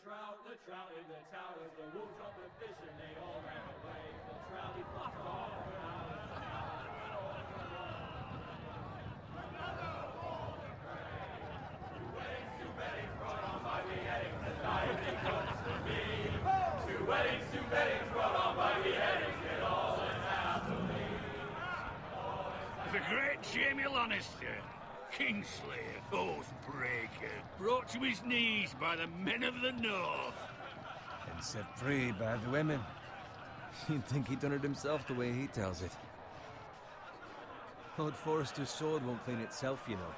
the trout in the towers, the wolves dropped the fish and they all ran away. The trout he flopped off for hours. Another boulder prey. Two weddings brought on by beheadings, the lively cooks for me. Two weddings brought on by beheadings, get all and happily. The great Jamie Lannister, Kingslayer, Oathbreaker, brought to his knees by the men of the North. And set free by the women. You'd think he'd done it himself the way he tells it. Lord Forrester's sword won't clean itself, you know.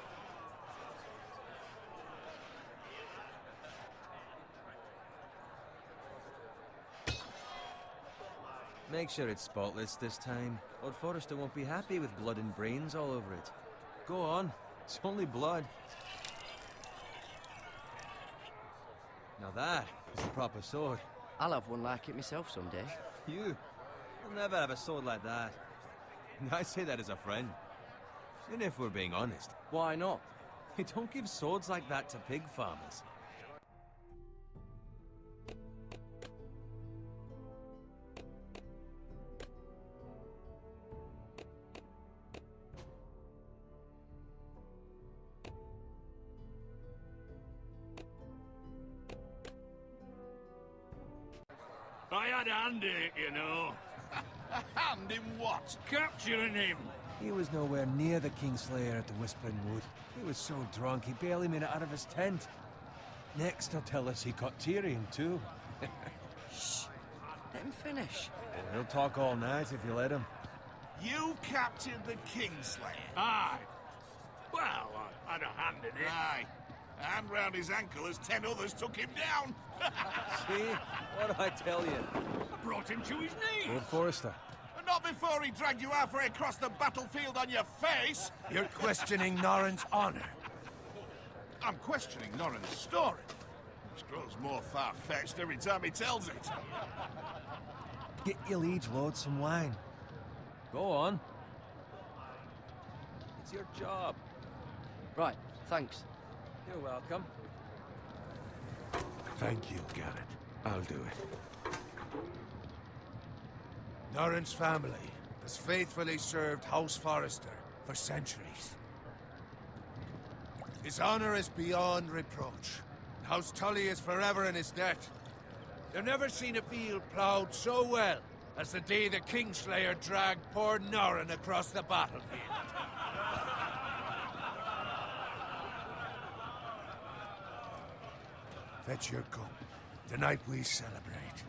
Make sure it's spotless this time. Lord Forrester won't be happy with blood and brains all over it. Go on. It's only blood. Now that is a proper sword. I'll have one like it myself someday. You'll never have a sword like that. I say that as a friend. And if we're being honest, Why not? they don't give swords like that to pig farmers. I had a hand in it, you know. A hand in what? Capturing him. He was nowhere near the Kingslayer at the Whispering Wood. He was so drunk he barely made it out of his tent. Next he'll tell us he caught Tyrion too. Shh. Let him finish. He'll talk all night if you let him. You captured the Kingslayer. Aye. Well, I had a hand in it. Aye. A hand round his ankle as 10 others took him down. See? What did I tell you? I brought him to his knees. Lord Forrester. But not before he dragged you halfway across the battlefield on your face. You're questioning Norrin's honor. I'm questioning Norrin's story. Which grows more far-fetched every time he tells it. Get your liege lord some wine. Go on. It's your job. Right, thanks. You're welcome. Thank you, Garrett. I'll do it. Norrin's family has faithfully served House Forrester for centuries. His honor is beyond reproach. House Tully is forever in his debt. They've never seen a field ploughed so well as the day the Kingslayer dragged poor Norrin across the battlefield. Fetch your cup. Tonight we celebrate.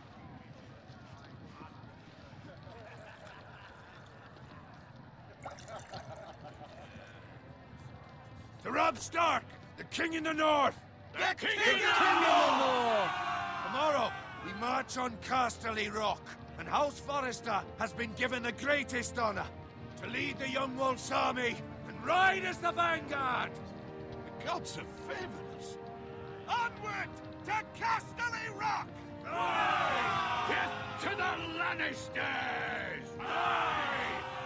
To Robb Stark, the King in the North! The King in the North! Tomorrow, we march on Casterly Rock, and House Forrester has been given the greatest honor to lead the Young Wolf's army and ride as the vanguard! The gods have favored us. Onward to Casterly Rock! Death to the Lannisters!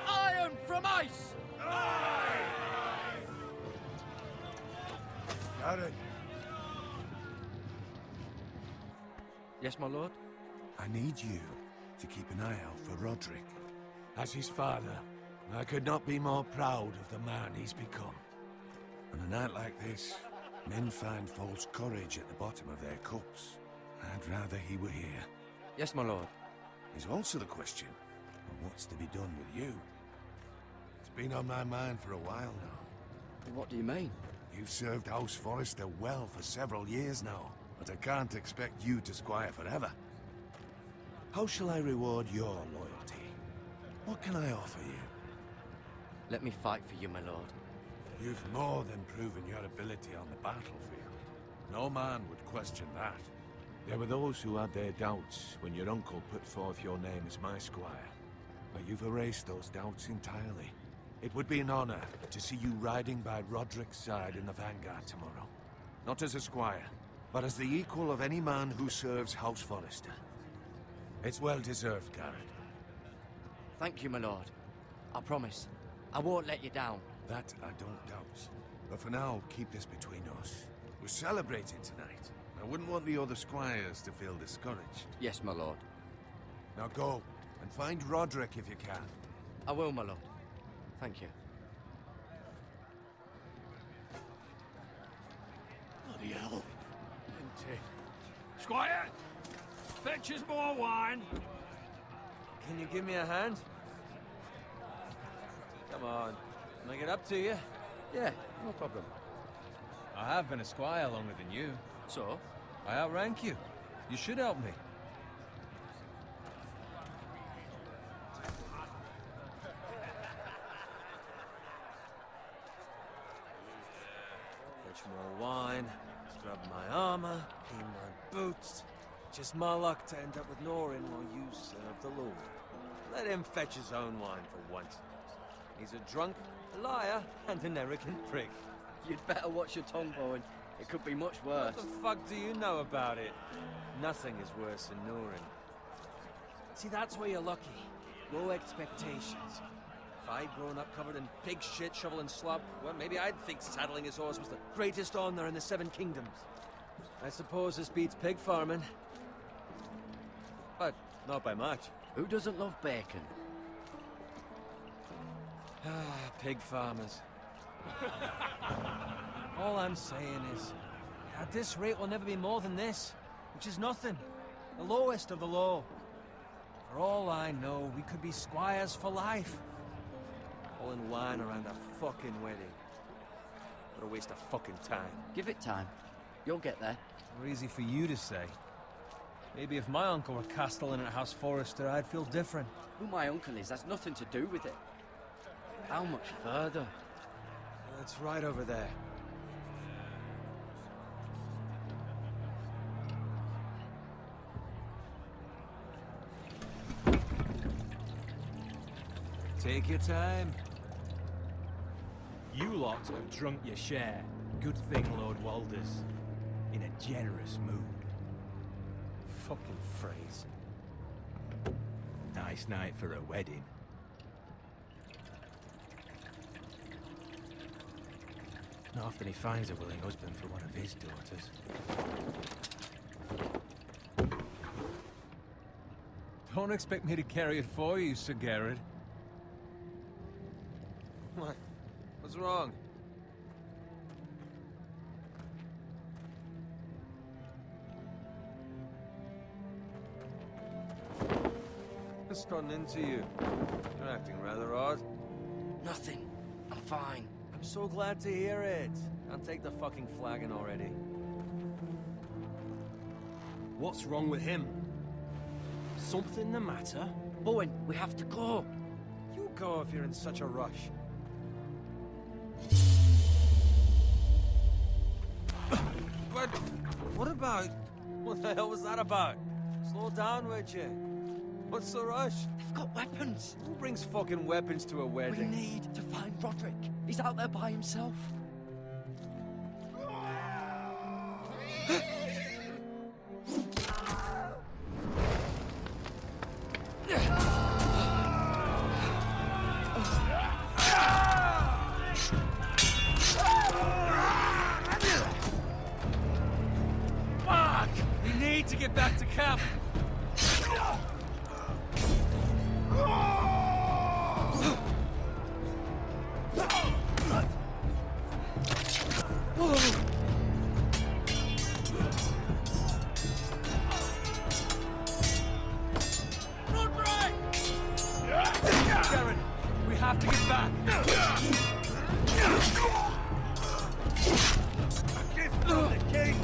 Iron from ice! Garrett, Yes, my lord? I need you to keep an eye out for Roderick. As his father, I could not be more proud of the man he's become. On a night like this, men find false courage at the bottom of their cups. I'd rather he were here. Yes, my lord. There's also the question of what's to be done with you. It's been on my mind for a while now. What do you mean? You've served House Forrester well for several years now, but I can't expect you to squire forever. How shall I reward your loyalty? What can I offer you? Let me fight for you, my lord. You've more than proven your ability on the battlefield. No man would question that. There were those who had their doubts when your uncle put forth your name as my squire. But you've erased those doubts entirely. It would be an honor to see you riding by Roderick's side in the vanguard tomorrow. Not as a squire, but as the equal of any man who serves House Forrester. It's well deserved, Garrett. Thank you, my lord. I promise. I won't let you down. That I don't doubt. But for now, keep this between us. We're celebrating tonight. I wouldn't want the other squires to feel discouraged. Yes, my lord. Now go, and find Roderick if you can. I will, my lord. Thank you. Bloody hell. Empty. Squire! Fetch us more wine. Can you give me a hand? Come on. Can I get up to you? Yeah, no problem. I have been a squire longer than you. So? I outrank you. You should help me. Fetch more wine, scrub my armor, clean my boots. Just my luck to end up with Norin while you serve the Lord. Let him fetch his own wine for once. He's a drunk, a liar, and an arrogant prick. You'd better watch your tongue, Bowen. It could be much worse. What the fuck do you know about it? Nothing is worse than Norin. See, that's where you're lucky. Low expectations. If I'd grown up covered in pig shit, shovel and slop, well, maybe I'd think saddling his horse was the greatest honor in the Seven Kingdoms. I suppose this beats pig farming. But not by much. Who doesn't love bacon? Ah, pig farmers. All I'm saying is, at this rate we'll never be more than this, which is nothing. The lowest of the low. For all I know, we could be squires for life. All in wine around a fucking wedding. What a waste of fucking time. Give it time. You'll get there. More easy for you to say. Maybe if my uncle were castellan at House Forrester, I'd feel different. Who my uncle is has nothing to do with it. How much further? It's right over there. Take your time. You lot have drunk your share. Good thing Lord Walder's in a generous mood. Fucking phrase. Nice night for a wedding. Not often he finds a willing husband for one of his daughters. Don't expect me to carry it for you, Sir Garrett. What? What's wrong? What's gotten into you? You're acting rather odd. Nothing. I'm fine. I'm so glad to hear it. Can't take the fucking flagon already. What's wrong with him? Something the matter? Bowen, we have to go. You go if you're in such a rush. But what about... What the hell was that about? Slow down, would you? What's the rush? They've got weapons. Who brings fucking weapons to a We wedding? need to find Roderick. He's out there by himself. Fuck! We need to get back to camp. Garrett, we have to get back. A gift from the king.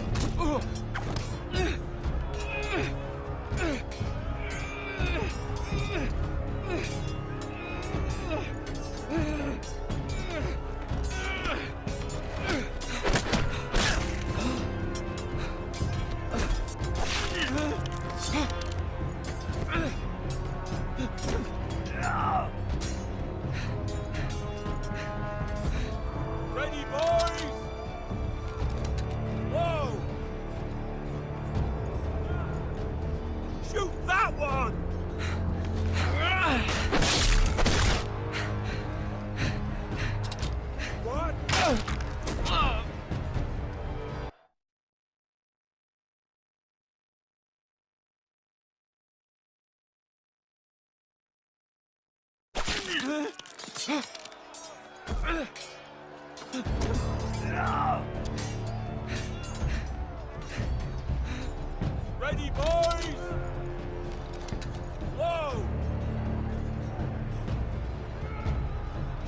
Ready, boys! Whoa!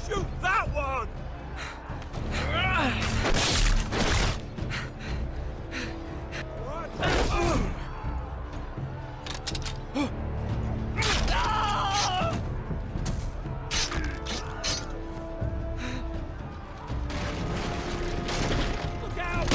Shoot that one! Look out!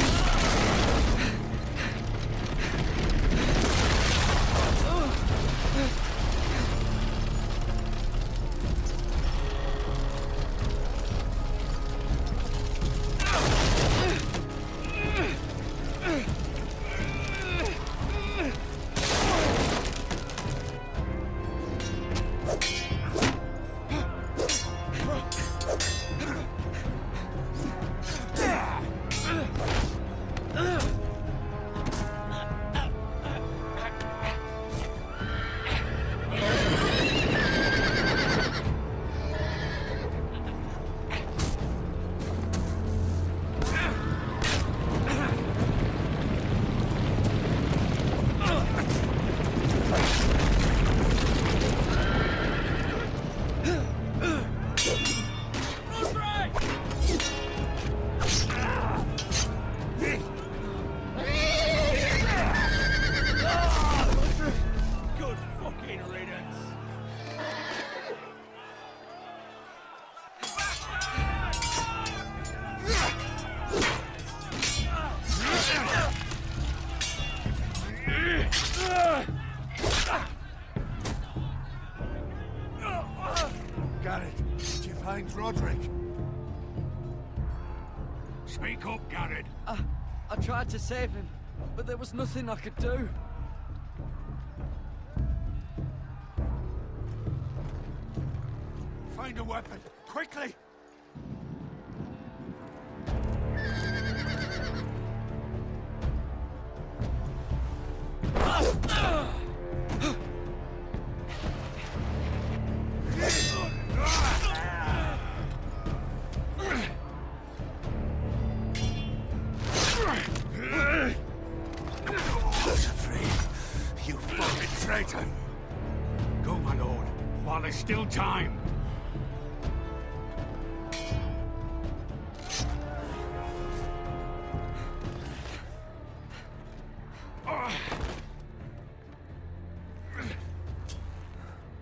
Good fucking riddance. Garrett, did you find Roderick? Speak up, Garrett. I tried to save him, but there was nothing I could do. Find a weapon, quickly! I was afraid, you fucking traitor! Go, my lord, while there's still time.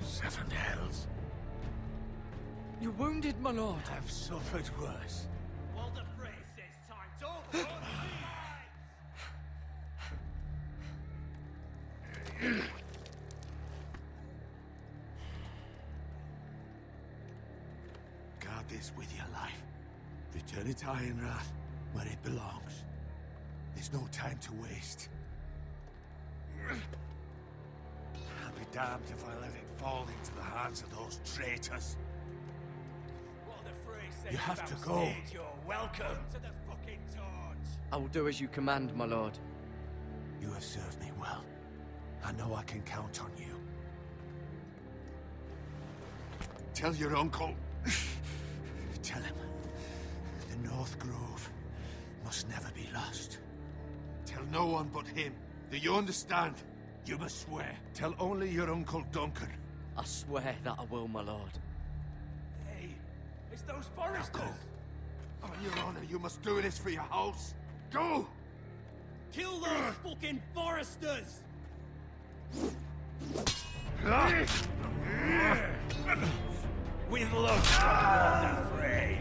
Seven hells. You're wounded, my lord. I've suffered worse. Walder Frey says time's over. Guard this with your life. Return it to Ironrath, where it belongs. There's no time to waste. I'll be damned if I let it fall into the hands of those traitors. Walder Frey says You have to if go. I'm stayed, you're welcome to the fucking torch. I will do as you command, my lord. You have served me well. I know I can count on you. Tell your uncle. Tell him. The North Grove must never be lost. Tell no one but him. Do you understand? You must swear. Tell only your Uncle Duncan. I swear that I will, my lord. Hey, it's those Now foresters. go. On your honor, you must do this for your house. Go! Kill those fucking foresters! With love from Walder Frey.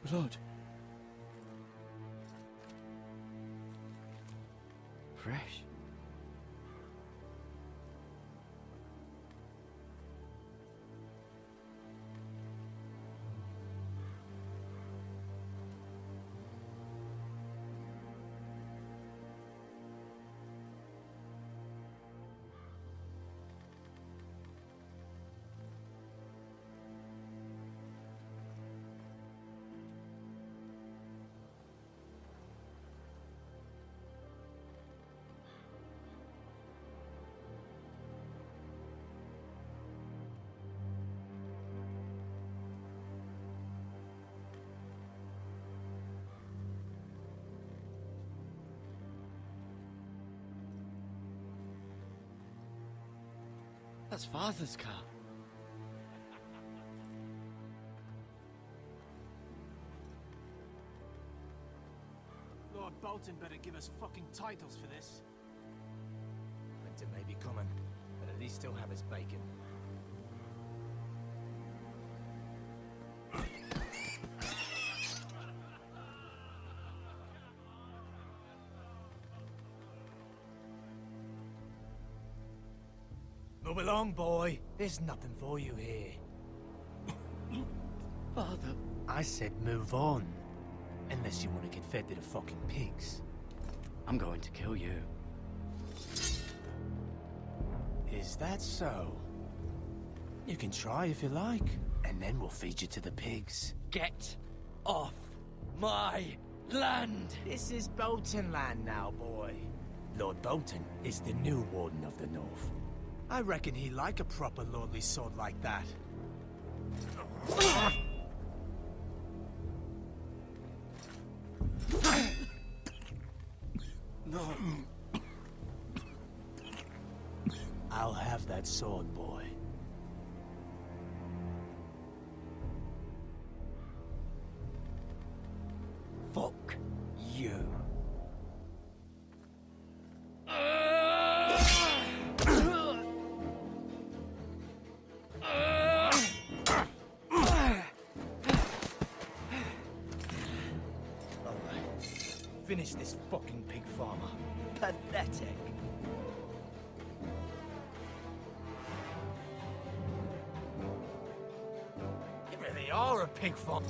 Blood. Fresh. That's Father's car. Lord Bolton better give us fucking titles for this. Winter may be coming, but at least he'll have his bacon. Move along, boy. There's nothing for you here. Father. I said move on. Unless you want to get fed to the fucking pigs. I'm going to kill you. Is that so? You can try if you like, and then we'll feed you to the pigs. Get off my land! This is Bolton land now, boy. Lord Bolton is the new Warden of the North. I reckon he like a proper lordly sword like that. No. I'll have that sword, boy. Fuck you. Finish this fucking pig farmer. Pathetic. You really are a pig farmer.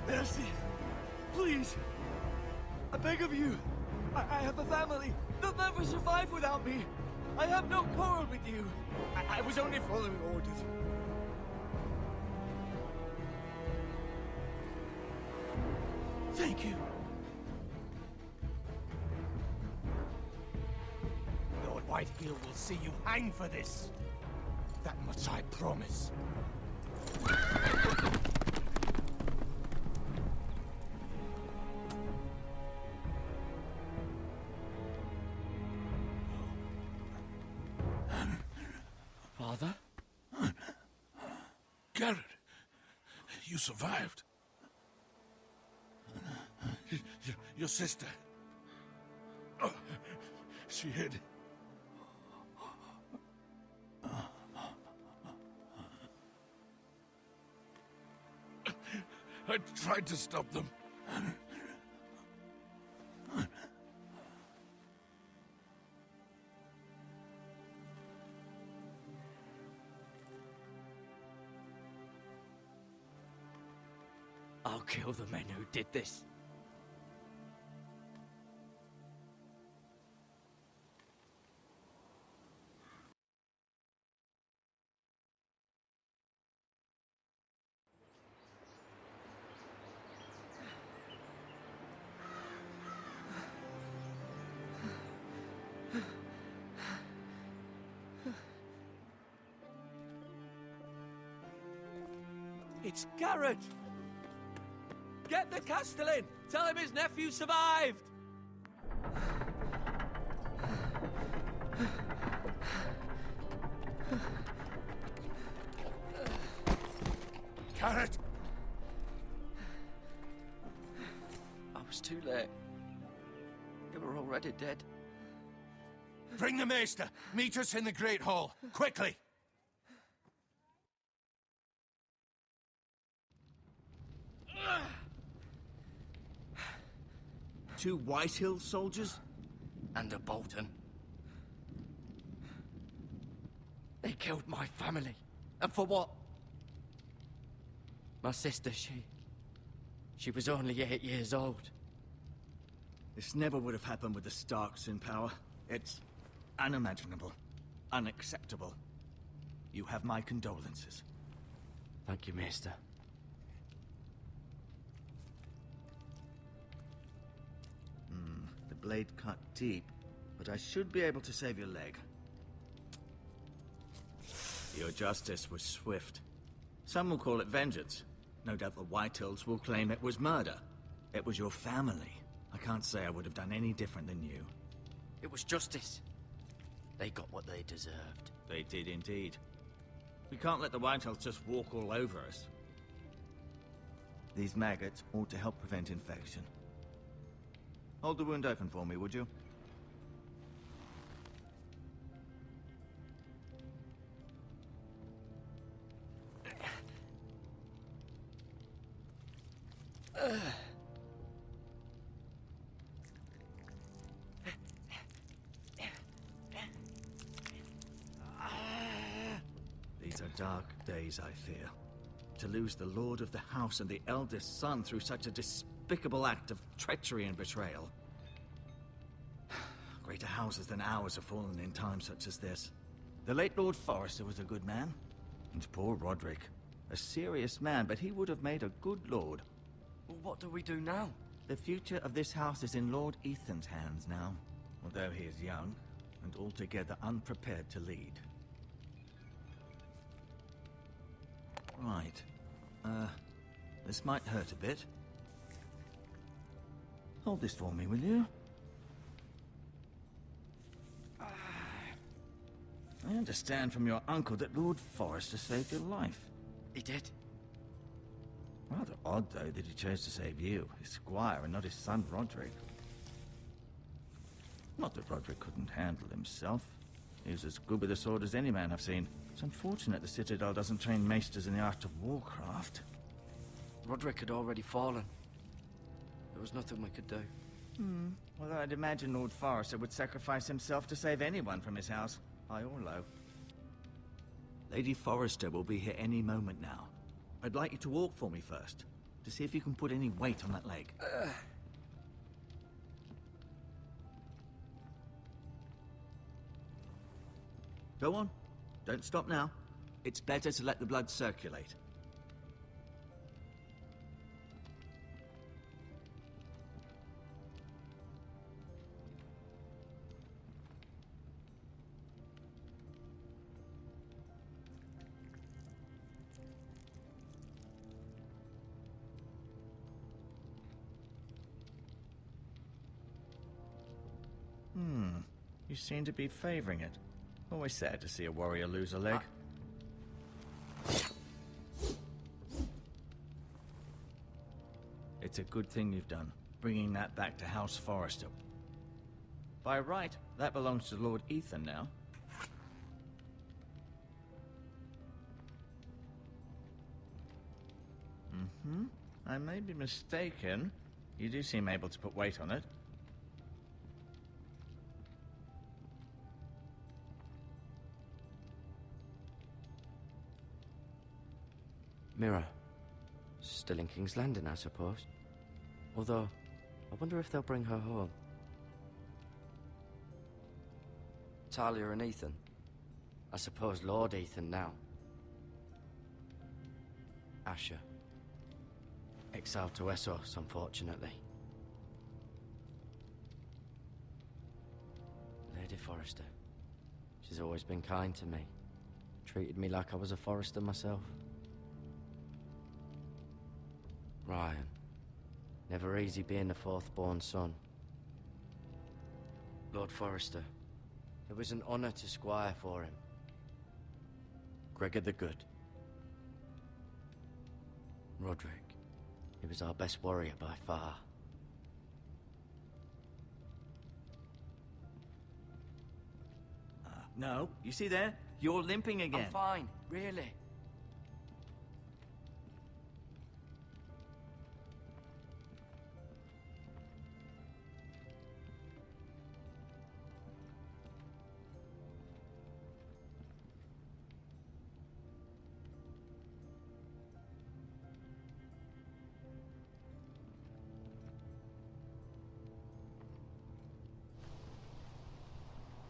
Mercy! Please! I beg of you! I have a family! They'll never survive without me! I have no quarrel with you! I was only following orders. Thank you. Lord Whitehill will see you hang for this. That much I promise. Father? Garrett, you survived. Your sister. Oh, she hid. I tried to stop them. I'll kill the men who did this. It's Garrett! Get the Castellan! Tell him his nephew survived! Garrett! I was too late. They were already dead. Bring the Maester! Meet us in the Great Hall, quickly! Two Whitehill soldiers? And a Bolton. They killed my family. And for what? My sister, she was only 8 years old. This never would have happened with the Starks in power. It's unimaginable. Unacceptable. You have my condolences. Thank you, Maester. The blade cut deep, but I should be able to save your leg. Your justice was swift. Some will call it vengeance. No doubt the Whitehills will claim it was murder. It was your family. I can't say I would have done any different than you. It was justice. They got what they deserved. They did indeed. We can't let the Whitehills just walk all over us. These maggots ought to help prevent infection. Hold the wound open for me, would you? These are dark days, I fear. To lose the lord of the house and the eldest son through such a despicable act of treachery and betrayal. Greater houses than ours have fallen in times such as this. The late Lord Forrester was a good man. And poor Roderick. A serious man, but he would have made a good lord. Well, what do we do now? The future of this house is in Lord Ethan's hands now. Although he is young, and altogether unprepared to lead. Right. This might hurt a bit. Hold this for me, will you? I understand from your uncle that Lord Forrester saved your life. He did. Rather odd, though, that he chose to save you, his squire, and not his son Roderick. Not that Roderick couldn't handle himself. He was as good with a sword as any man I've seen. It's unfortunate the Citadel doesn't train maesters in the art of warcraft. Roderick had already fallen. There was nothing we could do. Well, I'd imagine Lord Forrester would sacrifice himself to save anyone from his house, high or low. Lady Forrester will be here any moment now. I'd like you to walk for me first, to see if you can put any weight on that leg. Go on. Don't stop now. It's better to let the blood circulate. You seem to be favoring it. Always sad to see a warrior lose a leg. It's a good thing you've done, bringing that back to House Forrester. By right, that belongs to Lord Ethan now. I may be mistaken. You do seem able to put weight on it. Mirror. Still in King's Landing, I suppose. Although, I wonder if they'll bring her home. Talia and Ethan. I suppose Lord Ethan now. Asher. Exiled to Essos, unfortunately. Lady Forrester. She's always been kind to me. Treated me like I was a Forrester myself. Ryan. Never easy being the fourth-born son. Lord Forrester, it was an honor to squire for him. Gregor the Good. Roderick, he was our best warrior by far. No, you see there? You're limping again. I'm fine, really.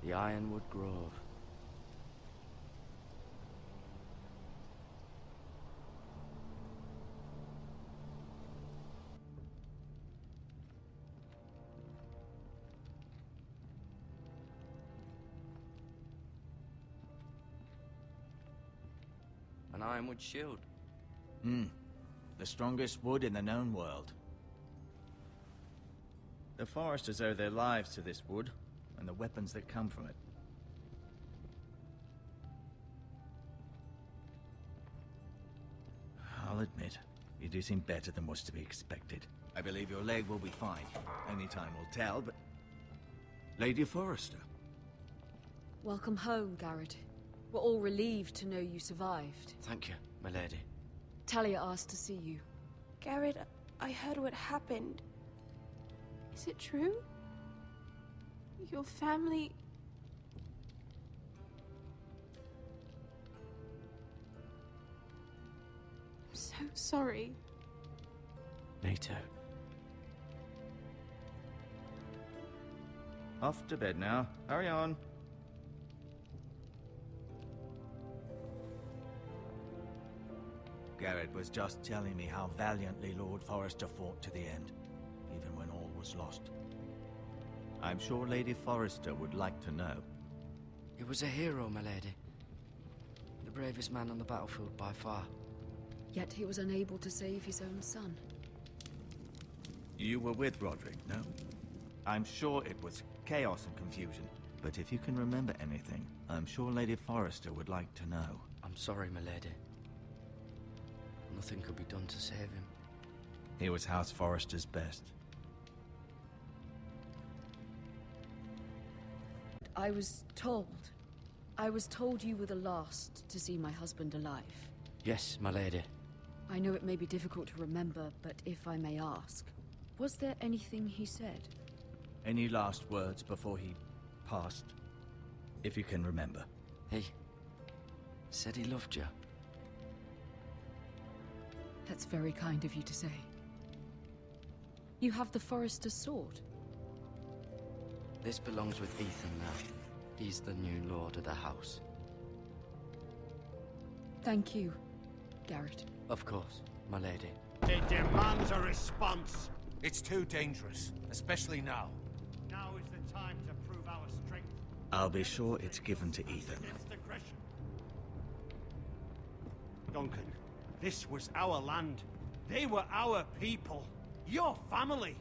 The Ironwood Grove. An ironwood shield. The strongest wood in the known world. The Foresters owe their lives to this wood, and the weapons that come from it. I'll admit, you do seem better than was to be expected. I believe your leg will be fine. Only time will tell, but... Lady Forrester. Welcome home, Garrett. We're all relieved to know you survived. Thank you, my lady. Talia asked to see you. Garrett, I heard what happened. Is it true? Your family... I'm so sorry. Me too. Off to bed now. Hurry on. Garrett was just telling me how valiantly Lord Forrester fought to the end, even when all was lost. I'm sure Lady Forrester would like to know. He was a hero, my lady. The bravest man on the battlefield by far. Yet he was unable to save his own son. You were with Roderick, no? I'm sure it was chaos and confusion, but if you can remember anything, I'm sure Lady Forrester would like to know. I'm sorry, my lady. Nothing could be done to save him. He was House Forrester's best. I was told you were the last to see my husband alive. Yes, my lady. I know it may be difficult to remember, but if I may ask, was there anything he said? Any last words before he passed? If you can remember. He said he loved you. That's very kind of you to say. You have the Forrester's sword. This belongs with Ethan now. He's the new lord of the house. Thank you, Garrett. Of course, my lady. It demands a response. It's too dangerous, especially now. Now is the time to prove our strength. I'll be sure it's given to Ethan. Against aggression. Duncan, this was our land. They were our people. Your family.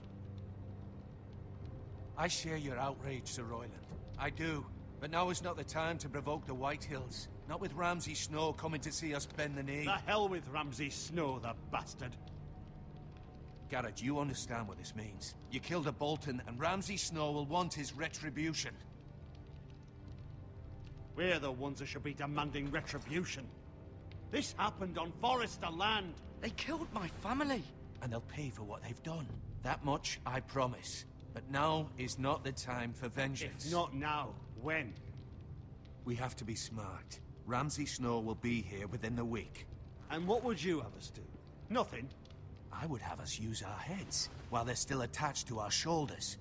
I share your outrage, Sir Royland. I do. But now is not the time to provoke the White Hills. Not with Ramsay Snow coming to see us bend the knee. The hell with Ramsay Snow, the bastard. Garrett, you understand what this means. You killed a Bolton, and Ramsay Snow will want his retribution. We're the ones that should be demanding retribution. This happened on Forrester land. They killed my family. And they'll pay for what they've done. That much, I promise. But now is not the time for vengeance. If not now, when? We have to be smart. Ramsay Snow will be here within the week. And what would you have us do? Nothing. I would have us use our heads, while they're still attached to our shoulders.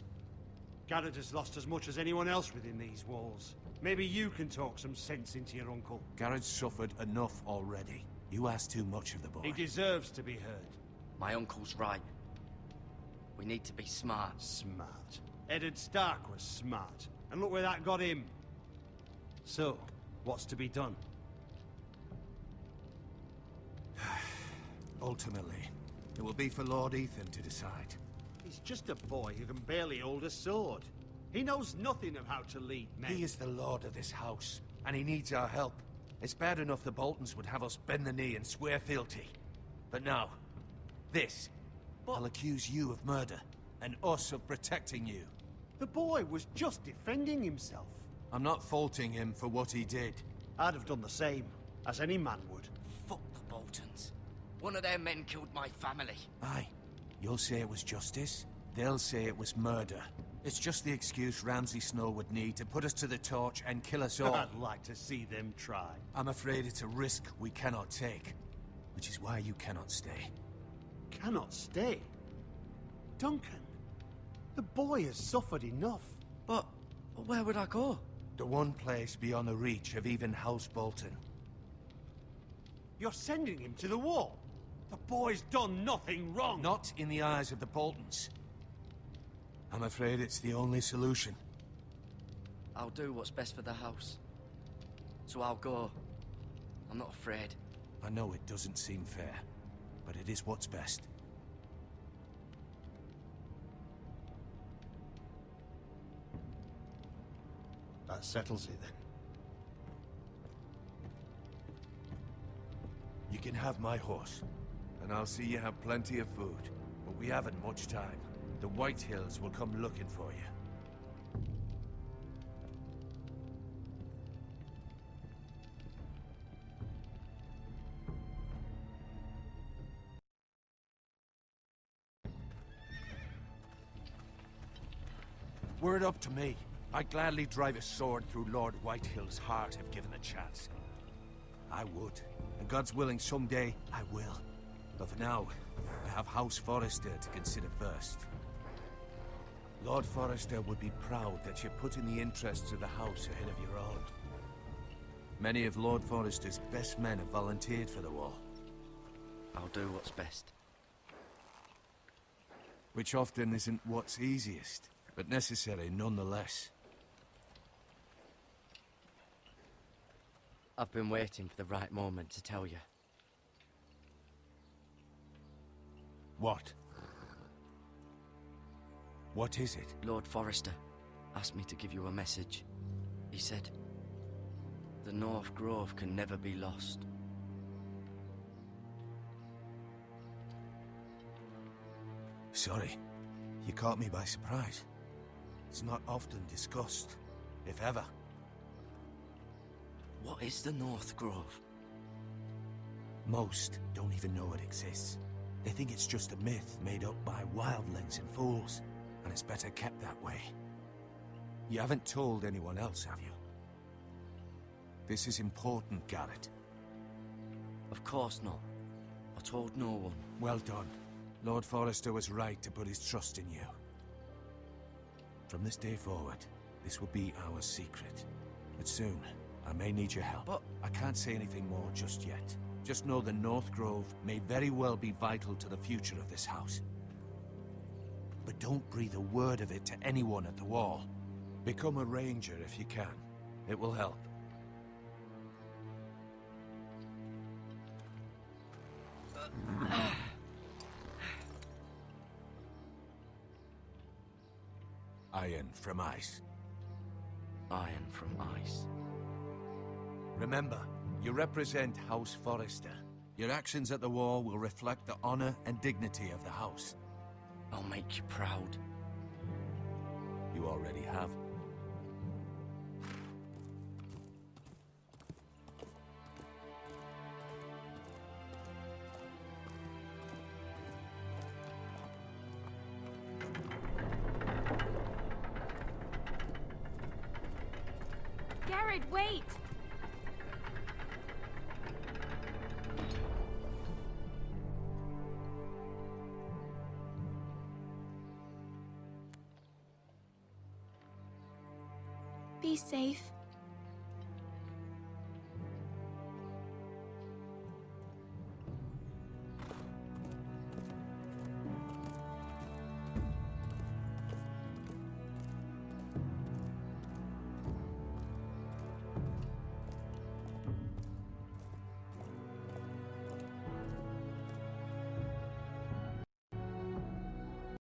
Garrett has lost as much as anyone else within these walls. Maybe you can talk some sense into your uncle. Garrett's suffered enough already. You ask too much of the boy. He deserves to be heard. My uncle's right. We need to be smart. Smart. Eddard Stark was smart. And look where that got him. So, what's to be done? Ultimately, It will be for Lord Ethan to decide. He's just a boy who can barely hold a sword. He knows nothing of how to lead men. He is the lord of this house, and he needs our help. It's bad enough the Boltons would have us bend the knee and swear fealty. But now, this. I'll accuse you of murder, and us of protecting you. The boy was just defending himself. I'm not faulting him for what he did. I'd have done the same, as any man would. Fuck the Boltons. One of their men killed my family. Aye. You'll say it was justice. They'll say it was murder. It's just the excuse Ramsay Snow would need to put us to the torch and kill us all. I'd like to see them try. I'm afraid it's a risk we cannot take. Which is why you cannot stay. Cannot stay? Duncan, the boy has suffered enough. But where would I go? The one place beyond the reach of even House Bolton. You're sending him to the wall? The boy's done nothing wrong. Not in the eyes of the Boltons. I'm afraid it's the only solution. I'll do what's best for the house. So I'll go. I'm not afraid. I know it doesn't seem fair, but it is what's best. That settles it then. You can have my horse, and I'll see you have plenty of food. But we haven't much time. The White Hills will come looking for you. Were it up to me, I'd gladly drive a sword through Lord Whitehill's heart if given the chance. I would, and God's willing someday I will. But for now, I have House Forrester to consider first. Lord Forrester would be proud that you're putting the interests of the house ahead of your own. Many of Lord Forrester's best men have volunteered for the war. I'll do what's best. Which often isn't what's easiest, but necessary nonetheless. I've been waiting for the right moment to tell you. What? What is it? Lord Forrester asked me to give you a message. He said, the North Grove can never be lost. Sorry, you caught me by surprise. It's not often discussed, if ever. What is the North Grove? Most don't even know it exists. They think it's just a myth made up by wildlings and fools, and it's better kept that way. You haven't told anyone else, have you? This is important, Garrett. Of course not. I told no one. Well done. Lord Forrester was right to put his trust in you. From this day forward, this will be our secret. But soon, I may need your help. But I can't say anything more just yet. Just know the North Grove may very well be vital to the future of this house. But don't breathe a word of it to anyone at the wall. Become a ranger if you can. It will help. Iron from ice. Iron from ice. Remember, you represent House Forrester. Your actions at the war will reflect the honor and dignity of the house. I'll make you proud. You already have. Garrett, wait! Be safe.